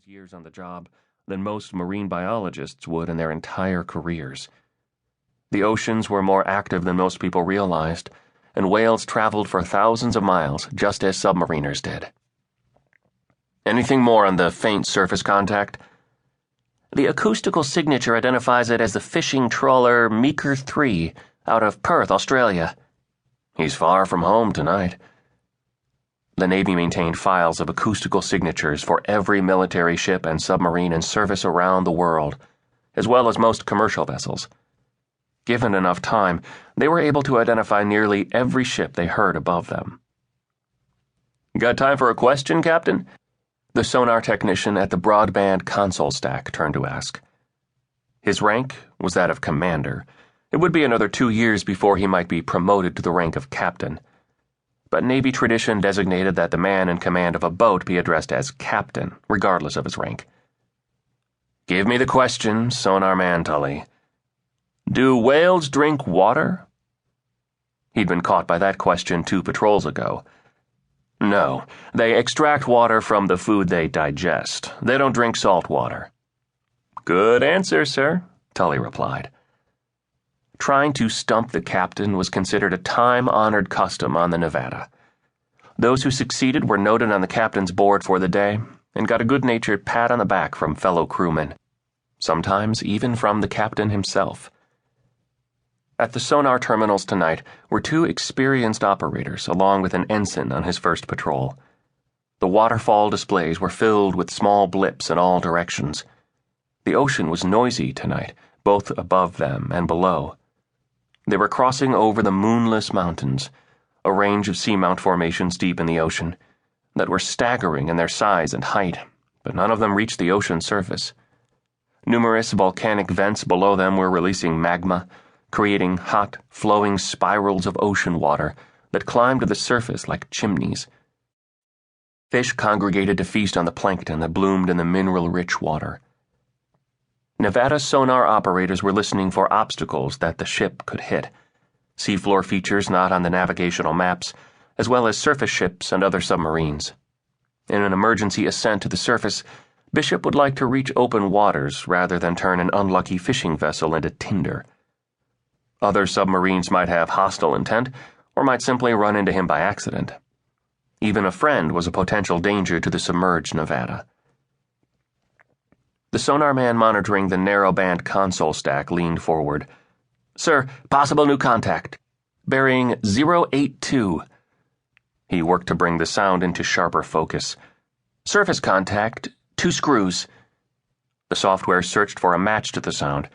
his years on the job than most marine biologists would in their entire careers. The oceans were more active than most people realized, and whales traveled for thousands of miles just as submariners did. Anything more on the faint surface contact? The acoustical signature identifies it as the fishing trawler Meeker 3 out of Perth, Australia. He's far from home tonight. The Navy maintained files of acoustical signatures for every military ship and submarine in service around the world, as well as most commercial vessels. Given enough time, they were able to identify nearly every ship they heard above them. Got time for a question, Captain? The sonar technician at the broadband console stack turned to ask. His rank was that of commander. It would be another 2 years before he might be promoted to the rank of captain. But Navy tradition designated that the man in command of a boat be addressed as captain, regardless of his rank. Give me the question, sonar man Tully. Do whales drink water? He'd been caught by that question 2 patrols ago. No, they extract water from the food they digest. They don't drink salt water. Good answer, sir, Tully replied. Trying to stump the captain was considered a time-honored custom on the Nevada. Those who succeeded were noted on the captain's board for the day and got a good-natured pat on the back from fellow crewmen, sometimes even from the captain himself. At the sonar terminals tonight were 2 experienced operators along with an ensign on his first patrol. The waterfall displays were filled with small blips in all directions. The ocean was noisy tonight, both above them and below. They were crossing over the moonless mountains, a range of seamount formations deep in the ocean, that were staggering in their size and height, but none of them reached the ocean's surface. Numerous volcanic vents below them were releasing magma, creating hot, flowing spirals of ocean water that climbed to the surface like chimneys. Fish congregated to feast on the plankton that bloomed in the mineral-rich water. Nevada sonar operators were listening for obstacles that the ship could hit, seafloor features not on the navigational maps, as well as surface ships and other submarines. In an emergency ascent to the surface, Bishop would like to reach open waters rather than turn an unlucky fishing vessel into tinder. Other submarines might have hostile intent, or might simply run into him by accident. Even a friend was a potential danger to the submerged Nevada. The sonar man monitoring the narrowband console stack leaned forward. Sir, possible new contact. Bearing 082. He worked to bring the sound into sharper focus. Surface contact, 2 screws. The software searched for a match to the sound.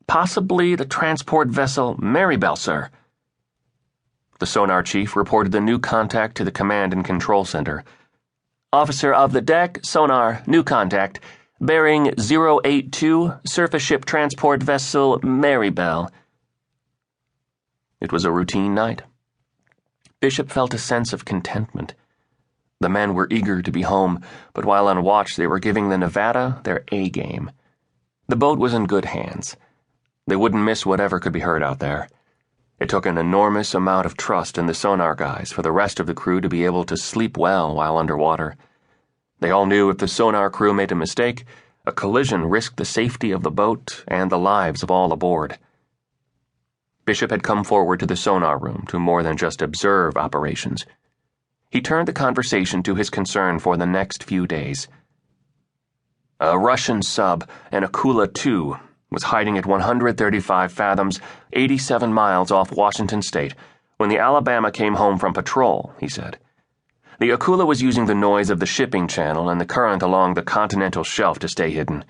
Possibly the transport vessel Marybelle, sir. The sonar chief reported the new contact to the command and control center. Officer of the deck, sonar, new contact. Bearing 082, surface ship transport vessel Marybelle. It was a routine night. Bishop felt a sense of contentment. The men were eager to be home, but while on watch they were giving the Nevada their A-game. The boat was in good hands. They wouldn't miss whatever could be heard out there. It took an enormous amount of trust in the sonar guys for the rest of the crew to be able to sleep well while underwater. They all knew if the sonar crew made a mistake, a collision risked the safety of the boat and the lives of all aboard. Bishop had come forward to the sonar room to more than just observe operations. He turned the conversation to his concern for the next few days. A Russian sub, an Akula 2, was hiding at 135 fathoms, 87 miles off Washington State, when the Alabama came home from patrol, he said. The Akula was using the noise of the shipping channel and the current along the continental shelf to stay hidden.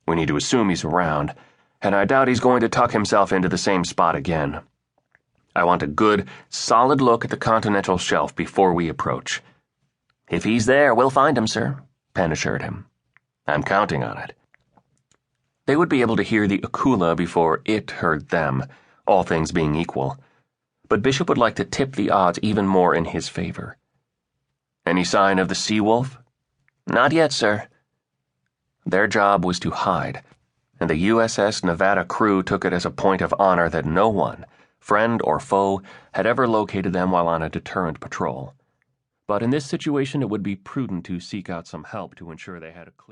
We need to assume he's around, and I doubt he's going to tuck himself into the same spot again. I want a good, solid look at the continental shelf before we approach. If he's there, we'll find him, sir, Penn assured him. I'm counting on it. They would be able to hear the Akula before it heard them, all things being equal. But Bishop would like to tip the odds even more in his favor. Any sign of the Seawolf? Not yet, sir. Their job was to hide, and the USS Nevada crew took it as a point of honor that no one, friend or foe, had ever located them while on a deterrent patrol. But in this situation it would be prudent to seek out some help to ensure they had a clear